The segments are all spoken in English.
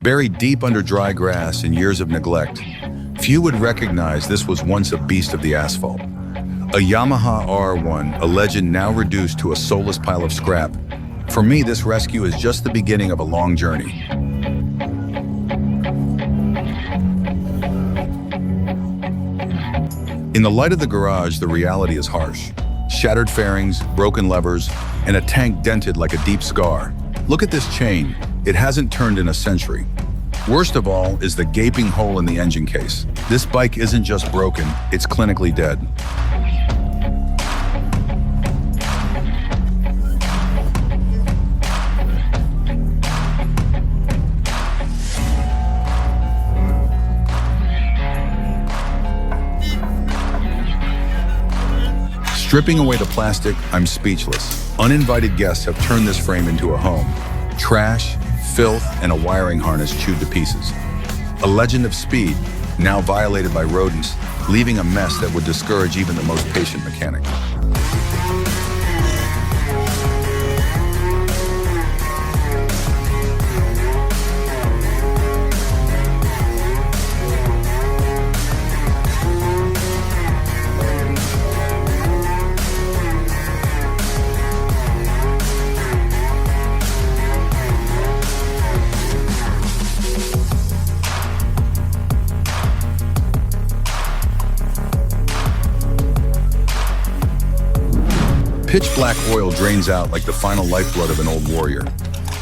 Buried deep under dry grass and years of neglect, few would recognize this was once a beast of the asphalt. A Yamaha R1, a legend now reduced to a soulless pile of scrap. For me, this rescue is just the beginning of a long journey. In the light of the garage, the reality is harsh. Shattered fairings, broken levers, and a tank dented like a deep scar. Look at this chain. It hasn't turned in a century. Worst of all is the gaping hole in the engine case. This bike isn't just broken, it's clinically dead. Stripping away the plastic, I'm speechless. Uninvited guests have turned this frame into a home. Trash, filth, and a wiring harness chewed to pieces. A legend of speed, now violated by rodents, leaving a mess that would discourage even the most patient mechanic. Pitch black oil drains out like the final lifeblood of an old warrior.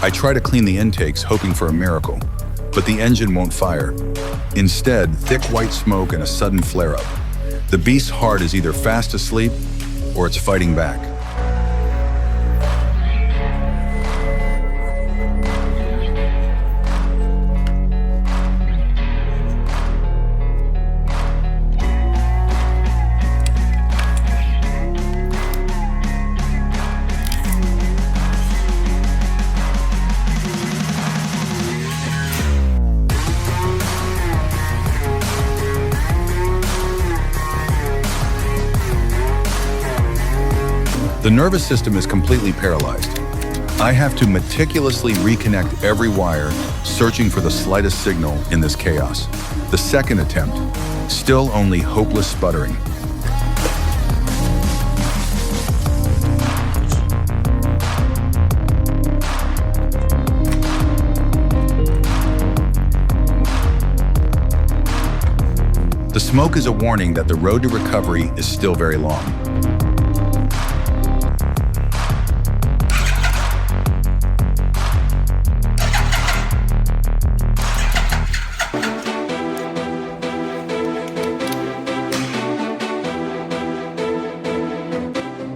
I try to clean the intakes, hoping for a miracle, but the engine won't fire. Instead, thick white smoke and a sudden flare-up. The beast's heart is either fast asleep or it's fighting back. The nervous system is completely paralyzed. I have to meticulously reconnect every wire, searching for the slightest signal in this chaos. The second attempt, still only hopeless sputtering. The smoke is a warning that the road to recovery is still very long.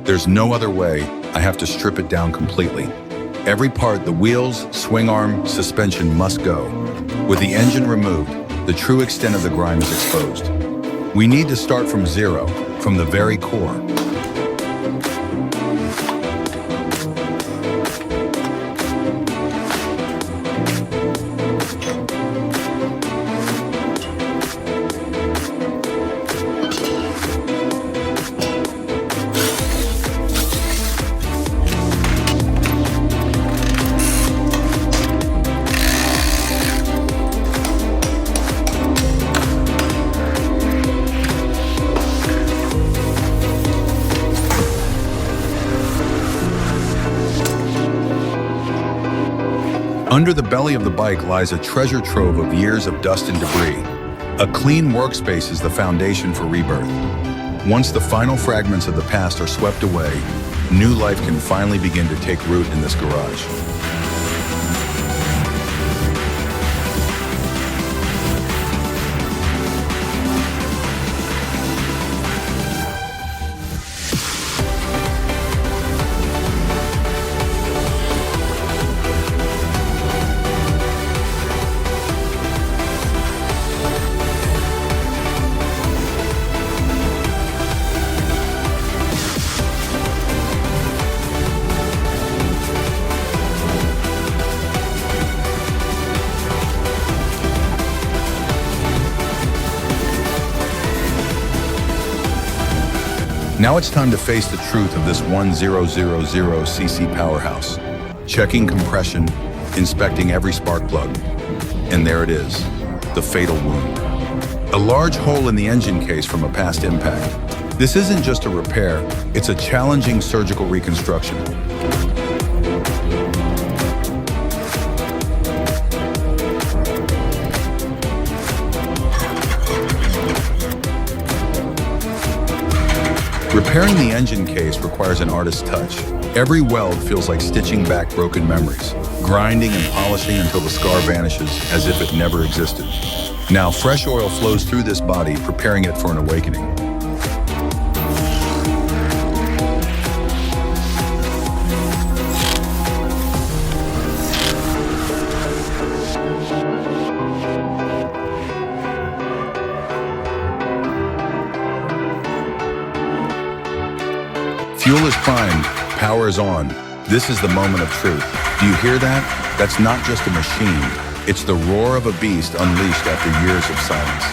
There's no other way. I have to strip it down completely. Every part, the wheels, swing arm, suspension must go. With the engine removed, the true extent of the grime is exposed. We need to start from zero, from the very core. Under the belly of the bike lies a treasure trove of years of dust and debris. A clean workspace is the foundation for rebirth. Once the final fragments of the past are swept away, new life can finally begin to take root in this garage. Now it's time to face the truth of this 1000cc powerhouse. Checking compression, inspecting every spark plug. And there it is, the fatal wound. A large hole in the engine case from a past impact. This isn't just a repair, it's a challenging surgical reconstruction. Repairing the engine case requires an artist's touch. Every weld feels like stitching back broken memories, grinding and polishing until the scar vanishes as if it never existed. Now fresh oil flows through this body, preparing it for an awakening. Fuel is primed, power is on. This is the moment of truth. Do you hear that? That's not just a machine. It's the roar of a beast unleashed after years of silence.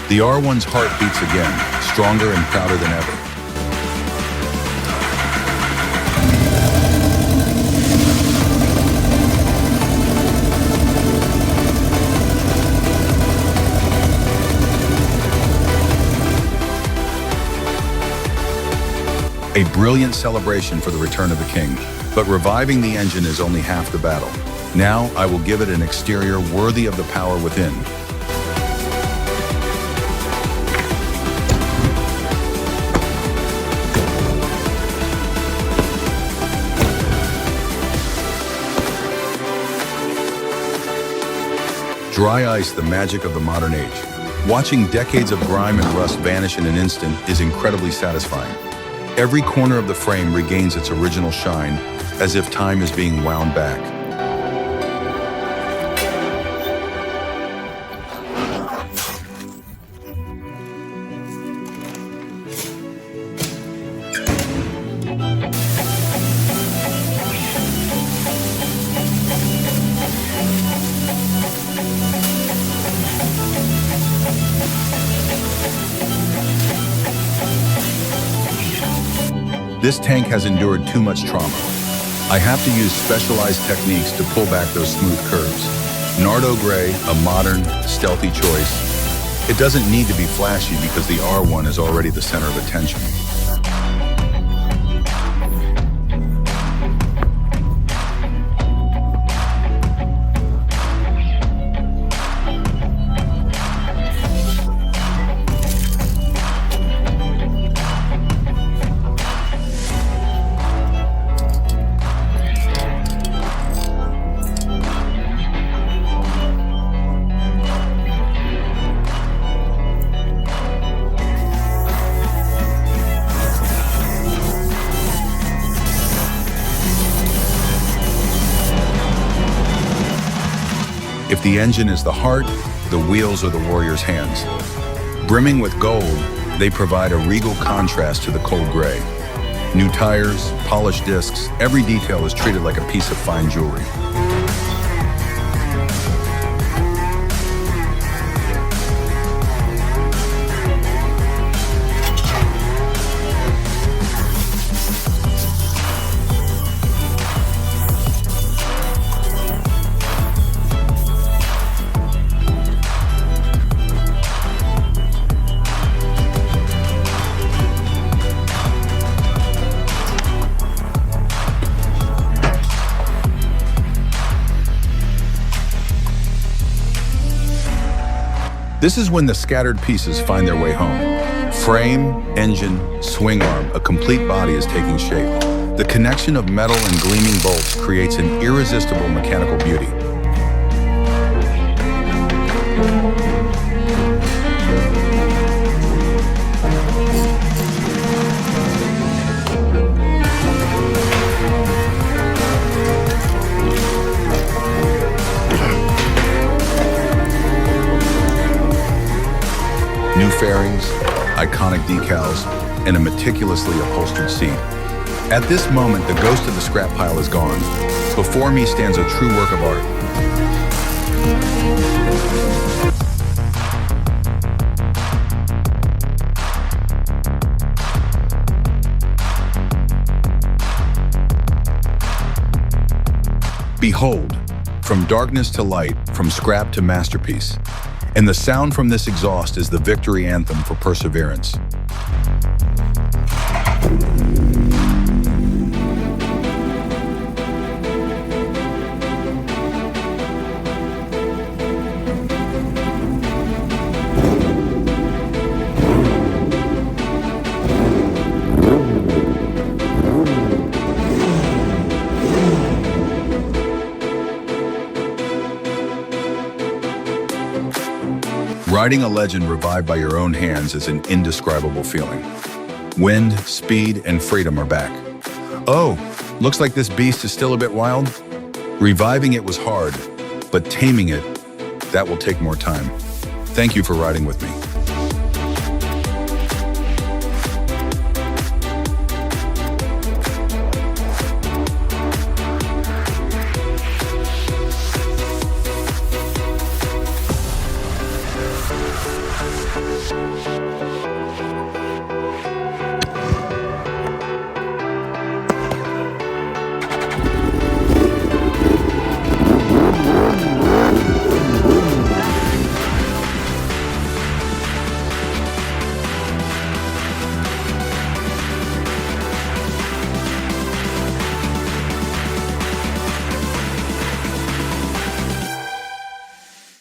The R1's heart beats again, stronger and prouder than ever. A brilliant celebration for the return of the king, but reviving the engine is only half the battle. Now I will give it an exterior worthy of the power within. Dry ice, the magic of the modern age. Watching decades of grime and rust vanish in an instant is incredibly satisfying. Every corner of the frame regains its original shine, as if time is being wound back. This tank has endured too much trauma. I have to use specialized techniques to pull back those smooth curves. Nardo Gray, a modern, stealthy choice. It doesn't need to be flashy because the R1 is already the center of attention. If the engine is the heart, the wheels are the warrior's hands. Brimming with gold, they provide a regal contrast to the cold gray. New tires, polished discs, every detail is treated like a piece of fine jewelry. This is when the scattered pieces find their way home. Frame, engine, swing arm, a complete body is taking shape. The connection of metal and gleaming bolts creates an irresistible mechanical beauty. New fairings, iconic decals, and a meticulously upholstered seat. At this moment, the ghost of the scrap pile is gone. Before me stands a true work of art. Behold, From darkness to light, from scrap to masterpiece. And the sound from this exhaust is the victory anthem for perseverance. Riding a legend revived by your own hands is an indescribable feeling. Wind, speed, and freedom are back. Oh, looks like this beast is still a bit wild. Reviving it was hard, but taming it, that will take more time. Thank you for riding with me.